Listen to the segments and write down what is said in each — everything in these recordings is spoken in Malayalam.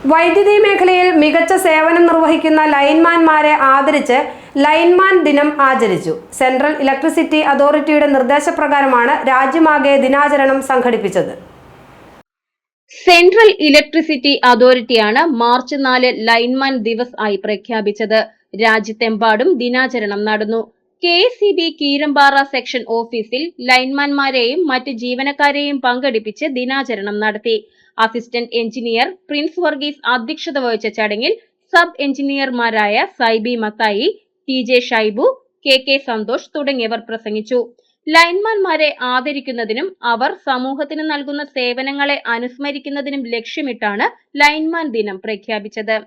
വൈദ്യുതി മേഖലയിൽ മികച്ച സേവനം നിർവഹിക്കുന്ന ലൈൻമാൻമാരെ ആദരിച്ച് ലൈൻമാൻ ദിനം ആചരിച്ചു. സെൻട്രൽ ഇലക്ട്രിസിറ്റി അതോറിറ്റിയുടെ നിർദ്ദേശപ്രകാരമാണ് രാജ്യമാകെ ദിനാചരണം സംഘടിപ്പിച്ചത്. സെൻട്രൽ ഇലക്ട്രിസിറ്റി അതോറിറ്റിയാണ് മാർച്ച് 4 ലൈൻമാൻ ദിവസ് ആയി പ്രഖ്യാപിച്ചത്. രാജ്യത്തെമ്പാടും ദിനാചരണം നടന്നു. KSEB കീരമ്പാറ സെക്ഷൻ ഓഫീസിൽ ലൈൻമാൻമാരെയും മറ്റ് ജീവനക്കാരെയും പങ്കെടുപ്പിച്ച് ദിനാചരണം നടത്തി. അസിസ്റ്റന്റ് എഞ്ചിനീയർ പ്രിൻസ് വർഗീസ് അധ്യക്ഷത വഹിച്ച ചടങ്ങിൽ സബ് എഞ്ചിനീയർമാരായ സൈബി മത്തായി, TJ ഷൈബു, KK സന്തോഷ് തുടങ്ങിയവർ പ്രസംഗിച്ചു. ലൈൻമാൻമാരെ ആദരിക്കുന്നതിനും അവർ സമൂഹത്തിന് നൽകുന്ന സേവനങ്ങളെ അനുസ്മരിക്കുന്നതിനും ലക്ഷ്യമിട്ടാണ് ലൈൻമാൻ ദിനം പ്രഖ്യാപിച്ചത്.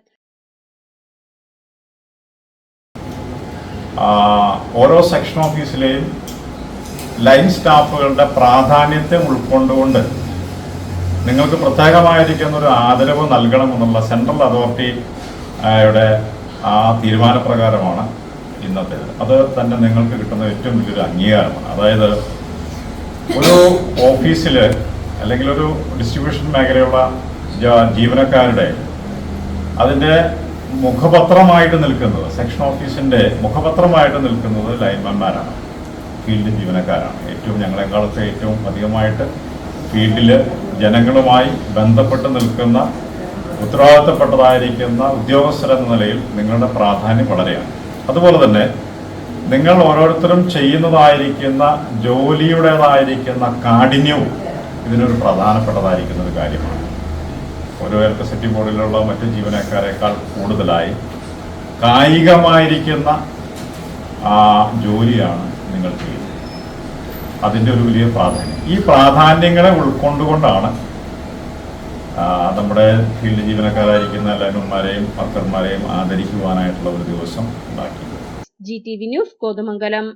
ഓരോ സെക്ഷൻ ഓഫീസിലെയും ലൈൻ സ്റ്റാഫുകളുടെ പ്രാധാന്യത്തെ ഉൾക്കൊണ്ടുകൊണ്ട് നിങ്ങൾക്ക് പ്രത്യേകമായിരിക്കുന്ന ഒരു ആദരവ് നൽകണമെന്നുള്ള സെൻട്രൽ അതോറിറ്റിയുടെ ആ തീരുമാനപ്രകാരമാണ് ഇന്നത്തേത്. അത് തന്നെ നിങ്ങൾക്ക് കിട്ടുന്ന ഏറ്റവും വലിയൊരു അംഗീകാരമാണ്. അതായത് ഒരു ഓഫീസിൽ അല്ലെങ്കിൽ ഒരു ഡിസ്ട്രിബ്യൂഷൻ മേഖലയുള്ള ജീവനക്കാരുടെ അതിൻ്റെ മുഖപത്രമായിട്ട് നിൽക്കുന്നത്, സെക്ഷൻ ഓഫീസിൻ്റെ മുഖപത്രമായിട്ട് നിൽക്കുന്നത് ലൈൻമാൻമാരാണ്, ഫീൽഡ് ജീവനക്കാരാണ്. ഞങ്ങളെക്കാളൊക്കെ ഏറ്റവും അധികമായിട്ട് ഫീൽഡിൽ ജനങ്ങളുമായി ബന്ധപ്പെട്ട് നിൽക്കുന്ന ഉത്തരവാദിത്തപ്പെട്ടതായിരിക്കുന്ന ഉദ്യോഗസ്ഥരെന്ന നിലയിൽ നിങ്ങളുടെ പ്രാധാന്യം വളരെയാണ്. അതുപോലെ തന്നെ നിങ്ങൾ ഓരോരുത്തരും ചെയ്യുന്നതായിരിക്കുന്ന ജോലിയുടേതായിരിക്കുന്ന കാഠിന്യവും ഇതിനൊരു പ്രധാനപ്പെട്ടതായിരിക്കുന്ന ഒരു കാര്യമാണ്. ഓരോ ഇലക്ട്രിസിറ്റി ബോർഡിലുള്ള മറ്റു ജീവനക്കാരെക്കാൾ കൂടുതലായി കായികമായിരിക്കുന്ന ജോലിയാണ് നിങ്ങൾ ചെയ്യുന്നത്. അതിൻ്റെ ഒരു വലിയ പ്രാധാന്യം, ഈ പ്രാധാന്യങ്ങളെ ഉൾക്കൊണ്ടുകൊണ്ടാണ് നമ്മുടെ ഫീൽഡ് ജീവനക്കാരായിരിക്കുന്ന ലൈൻമാൻമാരെയും വർക്കർമാരെയും ആദരിക്കുവാനായിട്ടുള്ള ഒരു ദിവസം ഉണ്ടാക്കിയത്. GTV news Kothamangalam.